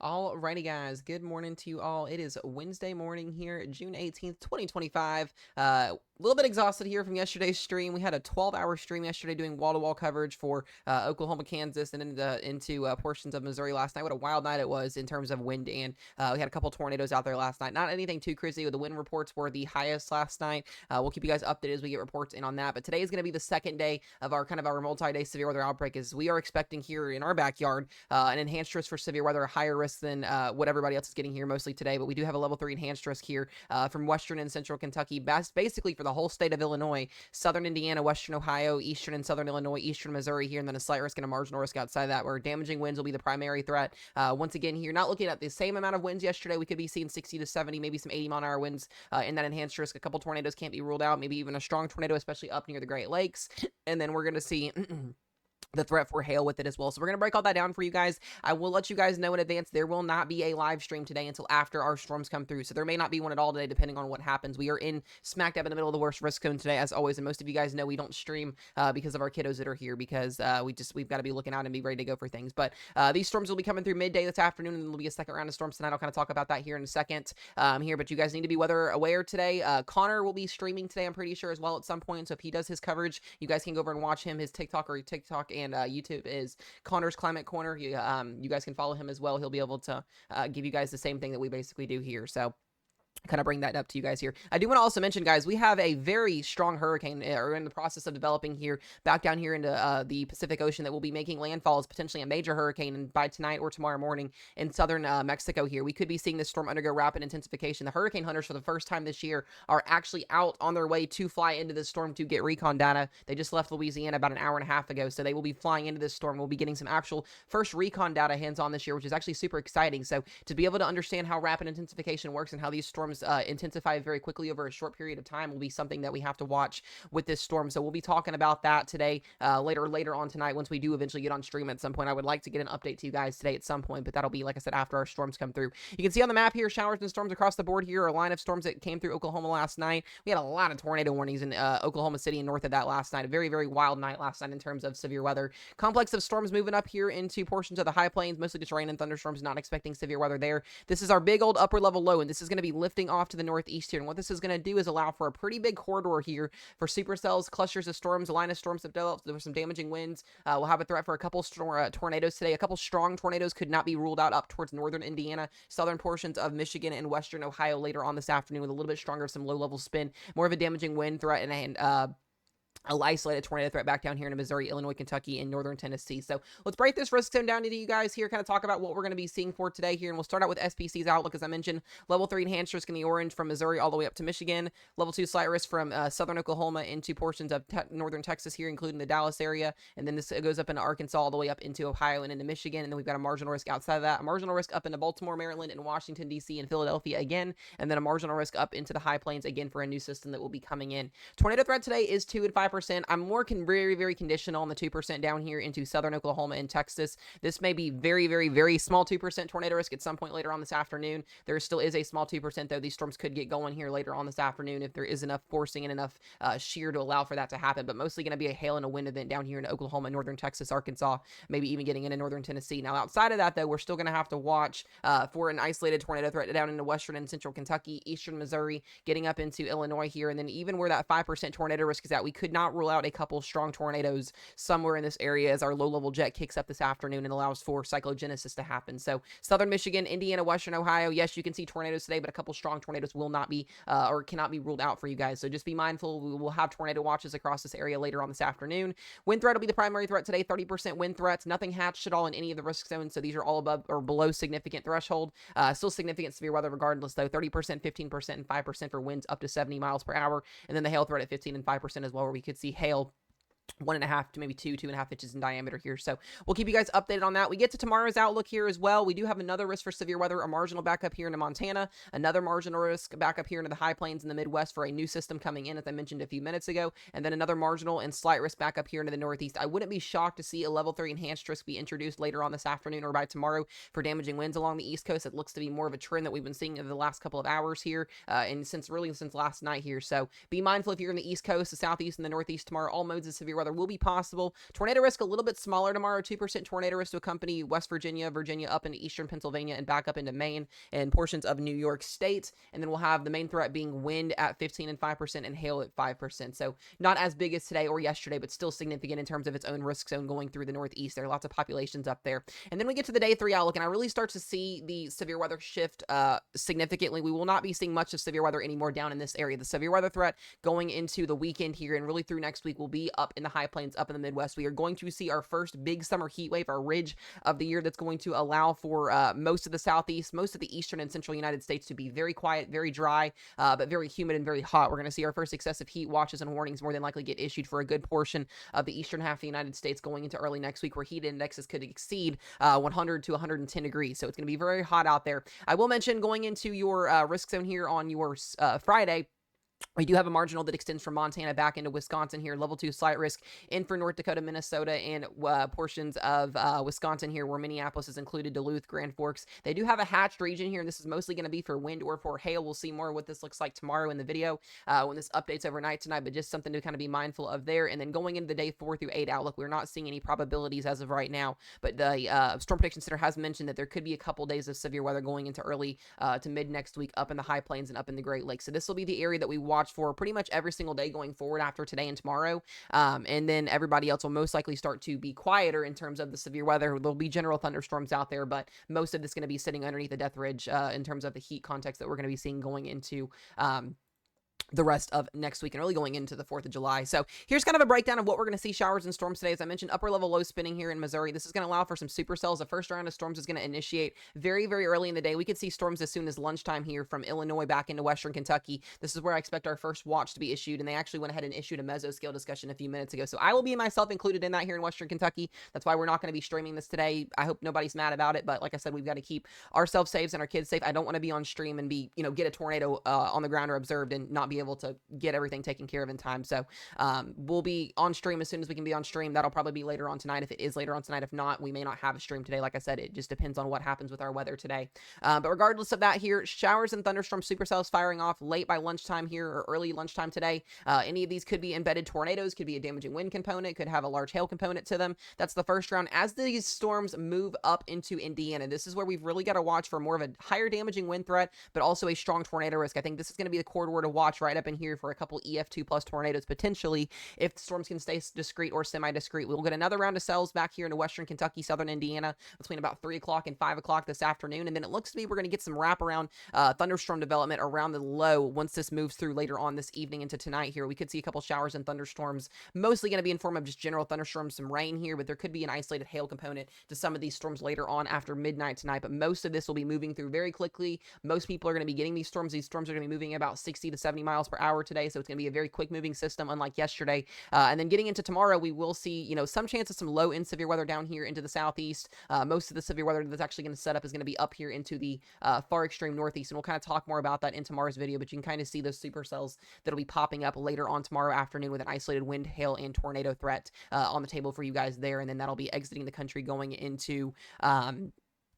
Alrighty, guys. Good morning to you all. It is Wednesday morning here, June 18th, 2025. A little bit exhausted here from yesterday's stream. We had a 12-hour stream yesterday doing wall-to-wall coverage for Oklahoma, Kansas, and into portions of Missouri last night. What a wild night it was in terms of wind, and we had a couple tornadoes out there last night. Not anything too crazy. The wind reports were the highest last night. We'll keep you guys updated as we get reports in on that. But today is going to be the second day of our multi-day severe weather outbreak. As we are expecting here in our backyard an enhanced risk for severe weather, a higher risk than what everybody else is getting here mostly today. But we do have a level 3 enhanced risk here from western and central Kentucky, basically for the whole state of Illinois, southern Indiana, western Ohio, eastern and southern Illinois, eastern Missouri here, and then a slight risk and a marginal risk outside of that, where damaging winds will be the primary threat. Once again, here, not looking at the same amount of winds yesterday. We could be seeing 60 to 70, maybe some 80-mile-an-hour winds in that enhanced risk. A couple tornadoes can't be ruled out, maybe even a strong tornado, especially up near the Great Lakes. And then we're going to see the threat for hail with it as well. So we're going to break all that down for you guys. I will let you guys know in advance there will not be a live stream today until after our storms come through. So there may not be one at all today depending on what happens. We are in smack dab in the middle of the worst risk zone today as always. And most of you guys know we don't stream because of our kiddos that are here, because we've got to be looking out and be ready to go for things. But these storms will be coming through midday this afternoon, and there'll be a second round of storms tonight. I'll kind of talk about that here in a second here. But you guys need to be weather aware today. Connor will be streaming today, I'm pretty sure, as well at some point. So if he does his coverage, you guys can go over and watch him. His TikTok and YouTube is Connor's Climate Corner. You guys can follow him as well. He'll be able to give you guys the same thing that we basically do here. So kind of bring that up to you guys here. I do want to also mention, guys, we have a very strong hurricane or in the process of developing here back down here into the Pacific Ocean that will be making landfall as potentially a major hurricane, and by tonight or tomorrow morning in southern Mexico here. We could be seeing this storm undergo rapid intensification. The hurricane hunters for the first time this year are actually out on their way to fly into this storm to get recon data. They just left Louisiana about an hour and a half ago, so they will be flying into this storm. We'll be getting some actual first recon data hands-on this year, which is actually super exciting. So to be able to understand how rapid intensification works and how these storms intensify very quickly over a short period of time will be something that we have to watch with this storm. So we'll be talking about that today, later on tonight, once we do eventually get on stream at some point. I would like to get an update to you guys today at some point, but that'll be, like I said, after our storms come through. You can see on the map here, showers and storms across the board here, a line of storms that came through Oklahoma last night. We had a lot of tornado warnings in Oklahoma City and north of that last night. A very, very wild night last night in terms of severe weather. Complex of storms moving up here into portions of the high plains, mostly just rain and thunderstorms, not expecting severe weather there. This is our big old upper level low, and this is going to be lifting off to the northeast here. And what this is going to do is allow for a pretty big corridor here for supercells, clusters of storms, a line of storms that develop. There were some damaging winds. We'll have a threat for a couple tornadoes today. A couple strong tornadoes could not be ruled out up towards northern Indiana, southern portions of Michigan, and western Ohio later on this afternoon with a little bit stronger, some low-level spin, more of a damaging wind threat, and a isolated tornado threat back down here in Missouri, Illinois, Kentucky, and northern Tennessee. So let's break this risk zone down into you guys here, kind of talk about what we're going to be seeing for today here. And we'll start out with SPC's outlook. As I mentioned, level 3 enhanced risk in the orange from Missouri all the way up to Michigan. Level 2 slight risk from southern Oklahoma into portions of northern Texas here, including the Dallas area. And then this goes up into Arkansas all the way up into Ohio and into Michigan. And then we've got a marginal risk outside of that. A marginal risk up into Baltimore, Maryland, and Washington, D.C., and Philadelphia again. And then a marginal risk up into the high plains again for a new system that will be coming in. Tornado threat today is 2 and 5%. I'm more very, very conditional on the 2% down here into southern Oklahoma and Texas. This may be very, very, very small 2% tornado risk at some point later on this afternoon. There still is a small 2%, though. These storms could get going here later on this afternoon if there is enough forcing and enough shear to allow for that to happen. But mostly going to be a hail and a wind event down here in Oklahoma, northern Texas, Arkansas, maybe even getting into northern Tennessee. Now, outside of that, though, we're still going to have to watch for an isolated tornado threat down into western and central Kentucky, eastern Missouri, getting up into Illinois here. And then even where that 5% tornado risk is at, we could not rule out a couple strong tornadoes somewhere in this area as our low-level jet kicks up this afternoon and allows for cyclogenesis to happen. So southern Michigan, Indiana, western Ohio, yes, you can see tornadoes today, but a couple strong tornadoes will not be or cannot be ruled out for you guys. So just be mindful. We will have tornado watches across this area later on this afternoon. Wind threat will be the primary threat today, 30% wind threats. Nothing hatched at all in any of the risk zones, so these are all above or below significant threshold. Still significant severe weather regardless, though. 30%, 15%, and 5% for winds up to 70 miles per hour. And then the hail threat at 15 and 5% as well, where we could see hail 1.5 to maybe 2.5 inches in diameter here. So we'll keep you guys updated on that. We get to tomorrow's outlook here as well. We do have another risk for severe weather, a marginal backup here into Montana, another marginal risk back up here into the high plains in the Midwest for a new system coming in, as I mentioned a few minutes ago, and then another marginal and slight risk back up here into the Northeast. I wouldn't be shocked to see a level 3 enhanced risk be introduced later on this afternoon or by tomorrow for damaging winds along the East Coast. It looks to be more of a trend that we've been seeing in the last couple of hours here and since last night here. So be mindful if you're in the East Coast, the Southeast, and the Northeast tomorrow. All modes of severe weather will be possible. Tornado risk a little bit smaller tomorrow, 2% tornado risk to accompany West Virginia, up into eastern Pennsylvania, and back up into Maine and portions of New York State. And then we'll have the main threat being wind at 15 and 5% and hail at 5%. So not as big as today or yesterday, but still significant in terms of its own risk zone going through the Northeast. There are lots of populations up there. And then we get to the day 3 outlook, and I really start to see the severe weather shift significantly. We will not be seeing much of severe weather anymore down in this area. The severe weather threat going into the weekend here and really through next week will be up in the high plains, up in the Midwest. We are going to see our first big summer heat wave, our ridge of the year that's going to allow for most of the Southeast, most of the eastern and central United States to be very quiet, very dry, but very humid and very hot. We're going to see our first excessive heat watches and warnings more than likely get issued for a good portion of the eastern half of the United States going into early next week, where heat indexes could exceed 100 to 110 degrees. So it's going to be very hot out there. I will mention going into your risk zone here on your Friday, we do have a marginal that extends from Montana back into Wisconsin here. Level 2 slight risk in for North Dakota, Minnesota, and portions of Wisconsin here, where Minneapolis is included, Duluth, Grand Forks. They do have a hatched region here, and this is mostly going to be for wind or for hail. We'll see more of what this looks like tomorrow in the video when this updates overnight tonight, but just something to kind of be mindful of there. And then going into the day 4 through 8 outlook, we're not seeing any probabilities as of right now, but the Storm Prediction Center has mentioned that there could be a couple days of severe weather going into early to mid next week up in the high plains and up in the Great Lakes. So this will be the area that we watch for pretty much every single day going forward after today and tomorrow. And then everybody else will most likely start to be quieter in terms of the severe weather. There'll be general thunderstorms out there, but most of this is going to be sitting underneath the Death Ridge in terms of the heat context that we're going to be seeing going into the rest of next week and really going into the 4th of July. So here's kind of a breakdown of what we're going to see showers and storms today. As I mentioned, upper level low spinning here in Missouri. This is going to allow for some supercells. The first round of storms is going to initiate very, very early in the day. We could see storms as soon as lunchtime here from Illinois back into Western Kentucky. This is where I expect our first watch to be issued, and they actually went ahead and issued a mesoscale discussion a few minutes ago. So I will be myself included in that here in Western Kentucky. That's why we're not going to be streaming this today. I hope nobody's mad about it, but like I said, we've got to keep ourselves safe and our kids safe. I don't want to be on stream and be, get a tornado on the ground or observed and not be able to get everything taken care of in time. So we'll be on stream as soon as we can be on stream. That'll probably be later on tonight if it is later on tonight. If not, we may not have a stream today. Like I said, it just depends on what happens with our weather today. But regardless of that here, showers and thunderstorm supercells firing off late by lunchtime here or early lunchtime today. Any of these could be embedded tornadoes, could be a damaging wind component, could have a large hail component to them. That's the first round. As these storms move up into Indiana, this is where we've really got to watch for more of a higher damaging wind threat, but also a strong tornado risk. I think this is going to be the corridor to watch right up in here for a couple EF2 plus tornadoes potentially if the storms can stay discrete or semi-discrete. We'll get another round of cells back here into Western Kentucky, Southern Indiana between about 3 o'clock and 5 o'clock this afternoon. And then it looks to me we're going to get some wraparound thunderstorm development around the low once this moves through later on this evening into tonight here. We could see a couple showers and thunderstorms, mostly going to be in form of just general thunderstorms, some rain here, but there could be an isolated hail component to some of these storms later on after midnight tonight. But most of this will be moving through very quickly. Most people are going to be getting these storms. These storms are going to be moving about 60 to 70 miles per hour today, so it's going to be a very quick moving system, unlike yesterday. And then getting into tomorrow, we will see, some chance of some low and severe weather down here into the southeast. Most of the severe weather that's actually going to set up is going to be up here into the far extreme northeast, and we'll kind of talk more about that in tomorrow's video, but you can kind of see those supercells that'll be popping up later on tomorrow afternoon with an isolated wind, hail, and tornado threat on the table for you guys there, and then that'll be exiting the country going into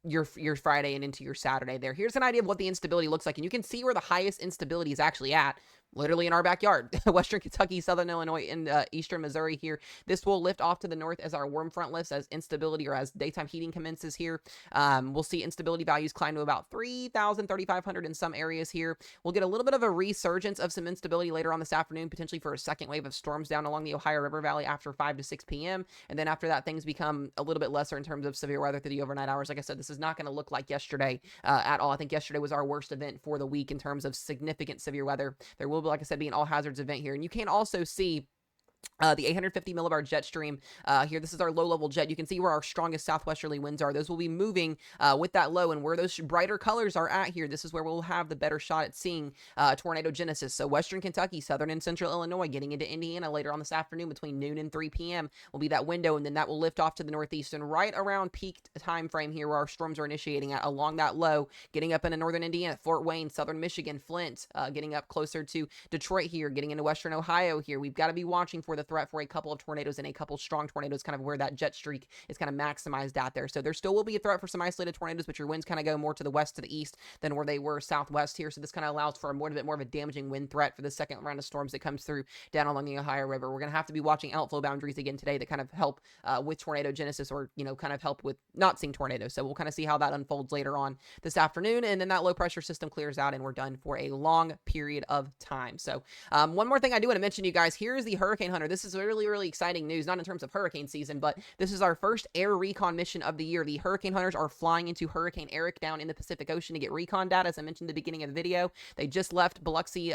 your Friday and into your Saturday there. Here's an idea of what the instability looks like, and you can see where the highest instability is actually at. Literally in our backyard, Western Kentucky, Southern Illinois, and Eastern Missouri here. This will lift off to the north as our warm front lifts, as instability or as daytime heating commences here. We'll see instability values climb to about 3,000, 3,500 in some areas here. We'll get a little bit of a resurgence of some instability later on this afternoon, potentially for a second wave of storms down along the Ohio River Valley after 5 to 6 p.m. And then after that, things become a little bit lesser in terms of severe weather through the overnight hours. Like I said, this is not going to look like yesterday at all. I think yesterday was our worst event for the week in terms of significant severe weather. There will be, like I said, be an all hazards event here. And you can also see the 850 millibar jet stream here. This is our low-level jet. You can see where our strongest southwesterly winds are. Those will be moving with that low, and where those brighter colors are at here, this is where we'll have the better shot at seeing tornado genesis. So Western Kentucky, Southern and Central Illinois, getting into Indiana later on this afternoon between noon and 3 p.m. will be that window, and then that will lift off to the northeast. And right around peak time frame here where our storms are initiating at along that low, getting up into northern Indiana, Fort Wayne, southern Michigan, Flint, getting up closer to Detroit here, getting into western Ohio here. We've got to be watching for for the threat for a couple of tornadoes and a couple strong tornadoes, kind of where that jet streak is kind of maximized at there. So there still will be a threat for some isolated tornadoes, but your winds kind of go more to the west to the east than where they were southwest here. So this kind of allows for a bit more of a damaging wind threat for the second round of storms that comes through down along the Ohio River. We're going to have to be watching outflow boundaries again today that kind of help with tornado genesis, or, kind of help with not seeing tornadoes. So we'll kind of see how that unfolds later on this afternoon. And then that low pressure system clears out and we're done for a long period of time. So one more thing I do want to mention to you guys, here is the Hurricane Hunter. This is really, really exciting news, not in terms of hurricane season, but this is our first air recon mission of the year. The Hurricane Hunters are flying into Hurricane Eric down in the Pacific Ocean to get recon data. As I mentioned at the beginning of the video, they just left Biloxi,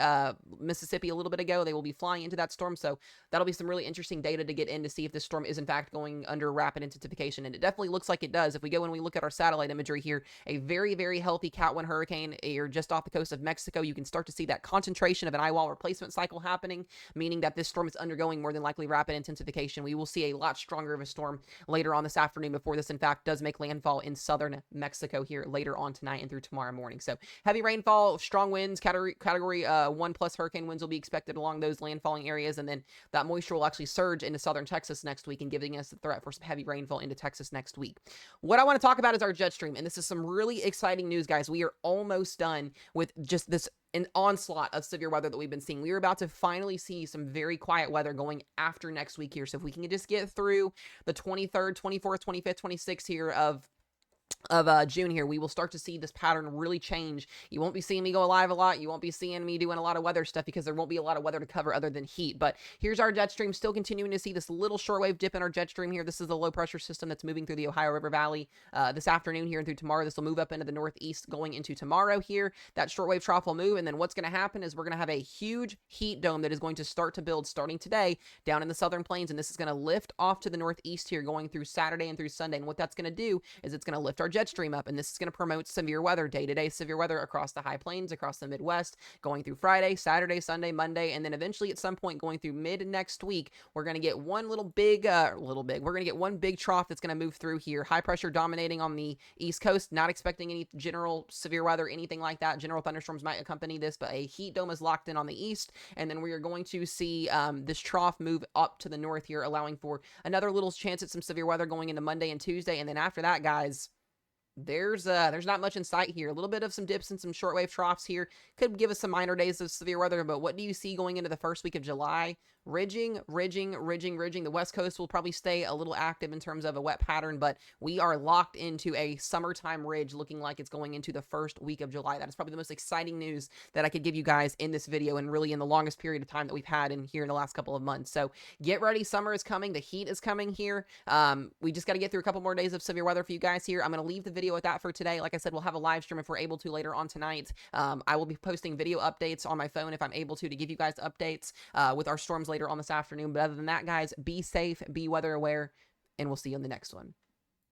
Mississippi a little bit ago. They will be flying into that storm. So that'll be some really interesting data to get in to see if this storm is in fact going under rapid intensification. And it definitely looks like it does. If we go and we look at our satellite imagery here, a very, very healthy Cat 1 hurricane here just off the coast of Mexico. You can start to see that concentration of an eye wall replacement cycle happening, meaning that this storm is undergoing more than likely rapid intensification. We will see a lot stronger of a storm later on this afternoon before this in fact does make landfall in southern Mexico here later on tonight and through tomorrow morning. So heavy rainfall, strong winds, category 1 plus hurricane winds will be expected along those landfalling areas, and then that moisture will actually surge into southern Texas next week and giving us the threat for some heavy rainfall into Texas next week. What I want to talk about is our jet stream, and this is some really exciting news, guys. We are almost done with just this an onslaught of severe weather that we've been seeing. We are about to finally see some very quiet weather going after next week here. So if we can just get through the 23rd, 24th, 25th, 26th here of June here, we will start to see this pattern really change. You won't be seeing me go live a lot. You won't be seeing me doing a lot of weather stuff because there won't be a lot of weather to cover other than heat. But here's our jet stream, still continuing to see this little shortwave dip in our jet stream here. This is the low pressure system that's moving through the Ohio River Valley this afternoon here and through tomorrow. This will move up into the northeast going into tomorrow here. That shortwave trough will move, and then what's going to happen is we're going to have a huge heat dome that is going to start to build starting today down in the southern plains, and this is going to lift off to the northeast here going through Saturday and through Sunday. And what that's going to do is it's going to lift our jet stream up, and this is going to promote severe weather, day-to-day severe weather across the high plains, across the Midwest, going through Friday, Saturday, Sunday, Monday, and then eventually at some point going through mid next week, we're going to get one we're going to get one big trough that's going to move through here. High pressure dominating on the East Coast, not expecting any general severe weather, anything like that. General thunderstorms might accompany this, but a heat dome is locked in on the east, and then we are going to see this trough move up to the north here, allowing for another little chance at some severe weather going into Monday and Tuesday, and then after that, guys, there's not much in sight here. A little bit of some dips and some shortwave troughs here could give us some minor days of severe weather, but what do you see going into the first week of July? Ridging. The West Coast will probably stay a little active in terms of a wet pattern, but we are locked into a summertime ridge looking like it's going into the first week of July. That is probably the most exciting news that I could give you guys in this video, and really in the longest period of time that we've had in here in the last couple of months. So get ready. Summer is coming. The heat is coming here. We just got to get through a couple more days of severe weather for you guys here. I'm going to leave the video with that for today. Like I said, we'll have a live stream if we're able to later on tonight. I will be posting video updates on my phone if I'm able to give you guys updates with our storms later on this afternoon. But other than that, guys, be safe, be weather aware, and we'll see you on the next one.